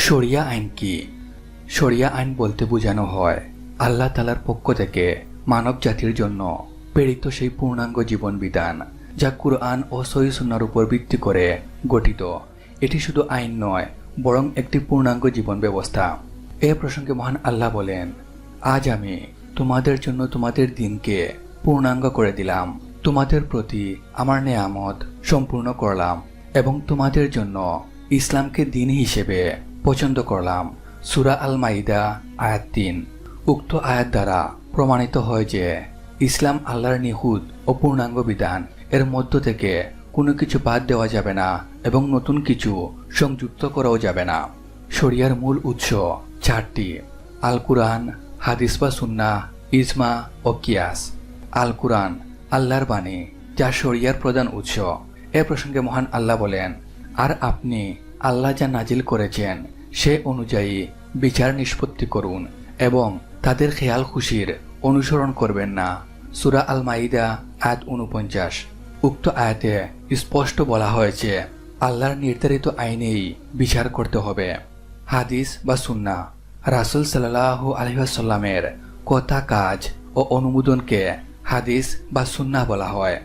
শরিয়া আইন কি? শরিয়া আইন বলতে বোঝানো হয় আল্লাহ তাআলার পক্ষ থেকে মানব জাতির জন্য প্রেরিত সেই পূর্ণাঙ্গ জীবন বিধান, যা কুরআন ও সহিহ সুন্নাহর উপর ভিত্তি করে গঠিত। এটি শুধু আইন নয়, বরং একটি পূর্ণাঙ্গ জীবন ব্যবস্থা। এ প্রসঙ্গে মহান আল্লাহ বলেন, আজ আমি তোমাদের জন্য তোমাদের দিনকে পূর্ণাঙ্গ করে দিলাম, তোমাদের প্রতি আমার নেয়ামত সম্পূর্ণ করলাম এবং তোমাদের জন্য ইসলামকে দিন হিসেবে পছন্দ করলাম। সূরা আল মাইদা আয়াত ৩। উক্ত আয়াত দ্বারা প্রমাণিত হয় যে ইসলাম আল্লাহর নিখুঁত ও পূর্ণাঙ্গ বিধান, এর মধ্য থেকে কোনো কিছু বাদ দেওয়া যাবে না এবং নতুন কিছু সংযুক্ত করাও যাবে না। শরিয়ার মূল উৎস ৪টি: আল কুরআন, হাদিস বা সুন্নাহ, ইজমা ও কিয়াস। আল কুরআন আল্লাহর বাণী, যা শরিয়ার প্রধান উৎস। এ প্রসঙ্গে মহান আল্লাহ বলেন, আর আপনি আল্লাহ যা নাজিল করেছেন সে অনুযায়ী বিচার নিষ্পত্তি করুন এবং তাদের খেয়াল খুশির অনুসরণ করবেন না। সূরা আল মাইদা আয়াত ৪৯। উক্ত আয়াতে স্পষ্ট বলা হয়েছে আল্লাহর নির্ধারিত আইনেই বিচার করতে হবে। হাদিস বা সুন্নাহ, রাসূল সাল্লাল্লাহু আলাইহি ওয়াসাল্লামের কথা, কাজ ও অনুমোদনকে হাদিস বা সুন্নাহ বলা হয়।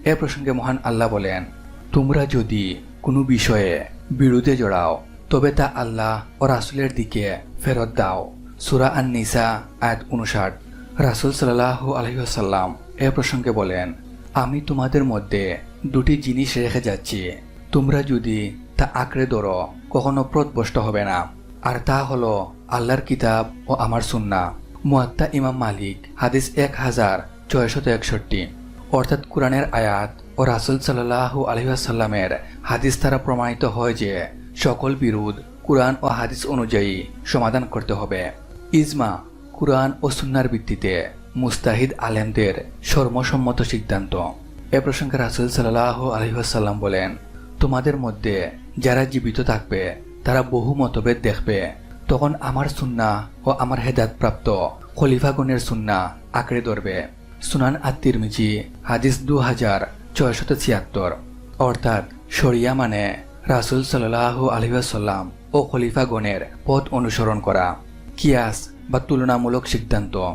এ প্রসঙ্গে মহান আল্লাহ বলেন, তোমরা যদি কোনো বিষয়ে বিরোধে জড়াও তবে তা আল্লাহ ও রাসূলের দিকে ফেরত দাও। সূরা আন-নিসা আয়াত ৫৯। রাসূল সাল্লাল্লাহু আলাইহি ওয়াসাল্লাম এ প্রসঙ্গে বলেন, আমি তোমাদের মধ্যে দুটি জিনিস রেখে যাচ্ছি, তোমরা যদি তা আঁকড়ে ধরো কখনো পথভ্রষ্ট হবে না। আর তা হলো আল্লাহর কিতাব ও আমার সুন্নাহ। মুয়াত্তা ইমাম মালিক হাদিস ১৬৬১। অর্থাৎ কুরআনের আয়াত ও রাসূল সাল্লাল্লাহু আলাইহি ওয়াসাল্লামের হাদিস দ্বারা প্রমাণিত হয় যে সকল বিরোধ কুরআন ও হাদিস অনুযায়ী সমাধান করতে হবে। ইজমা, কুরআন ও সুন্নাহর ভিত্তিতে মুস্তাহিদ আলেমদের সর্বসম্মত সিদ্ধান্ত। এ প্রসঙ্গে রাসূল সাল্লাল্লাহু আলাইহি ওয়াসাল্লাম বলেন, তোমাদের মধ্যে যারা জীবিত থাকবে তারা বহু মতভেদ দেখবে, তখন আমার সুন্নাহ ও আমার হেদায়েতপ্রাপ্ত খলিফাগণের সুন্নাহ আঁকড়ে ধরবে। সুনান আত-তিরমিজি হাদিস ২৬৭৬। অর্থাৎ শরিয়া মানে রাসূল সাল্লাল্লাহু আলাইহি ওয়াসাল্লাম ও খলিফাগণের পথ অনুসরণ করা। কিয়াস বা তুলনামূলক সিদ্ধান্ত,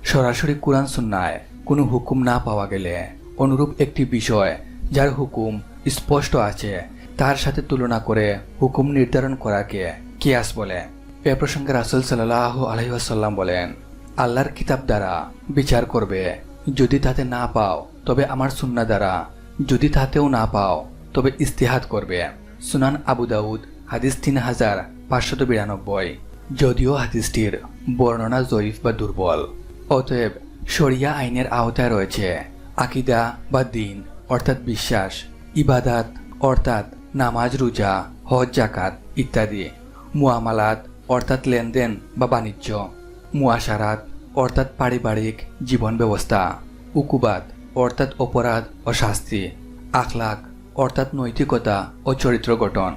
সরাসরি কুরআন সুন্নায় কোনো হুকুম না পাওয়া গেলে অনুরূপ একটি বিষয় যার হুকুম স্পষ্ট আছে তার সাথে তুলনা করে হুকুম নির্ধারণ করাকে কিয়াস বলে। এ প্রসঙ্গে রাসূল সাল্লাল্লাহু আলাইহি ওয়াসাল্লাম বলেন, আল্লাহর কিতাব দ্বারা বিচার করবে, যদি তাতে না পাও তবে আমার সুন্নাহ দ্বারা, যদি তাতেও না পাও তবে ইস্তিহাদ করবে। সুনান আবু দাউদ হাদিস ৩৫৯২। যদিও হাদিসটির বর্ণনা জয়ীফ বা দুর্বল। অতএব শরিয়া আইনের আওতায় রয়েছে আকীদা বা দ্বীন অর্থাৎ বিশ্বাস, ইবাদাত অর্থাৎ নামাজ, রোজা, হজ, যাকাত ইত্যাদি, মুআমালাত অর্থাৎ লেনদেন বা বাণিজ্য, মুআশারাত অর্থাৎ পারিবারিক জীবন ব্যবস্থা, উকুবাত অর্থাৎ অপরাধ ও শাস্তি, আখলাক অর্থাৎ নৈতিকতা ও চরিত্র গঠন।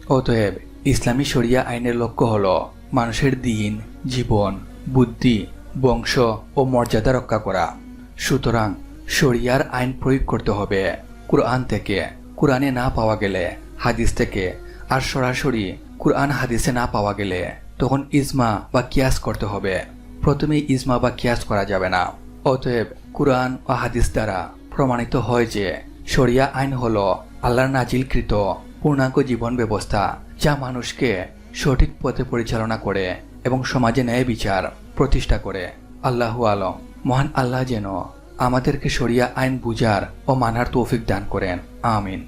অতএব ইসলামী শরিয়া আইনের লক্ষ্য হল মানুষের দ্বীন, জীবন, বুদ্ধি, বংশ ও মর্যাদা রক্ষা করা। সুতরাং শরিয়ার আইন প্রয়োগ করতে হবে কুরআন থেকে, কুরআনে না পাওয়া গেলে হাদিস থেকে, আর সরাসরি কুরআন হাদিসে না পাওয়া গেলে তখন ইজমা বা কিয়াস করতে হবে। প্রথমেই ইজমা বা কিয়াস করা যাবে না। অতএব কুরআন ও হাদিস দ্বারা প্রমাণিত হয় যে শরিয়া আইন হলো আল্লাহর নাজিলকৃত পূর্ণাঙ্গ জীবন ব্যবস্থা, যা মানুষকে সঠিক পথে পরিচালনা করে এবং সমাজে ন্যায় বিচার প্রতিষ্ঠা করে। আল্লাহু আলম। মহান আল্লাহ যেন আমাদেরকে শরিয়া আইন বুঝার ও মানার তৌফিক দান করেন। আমিন।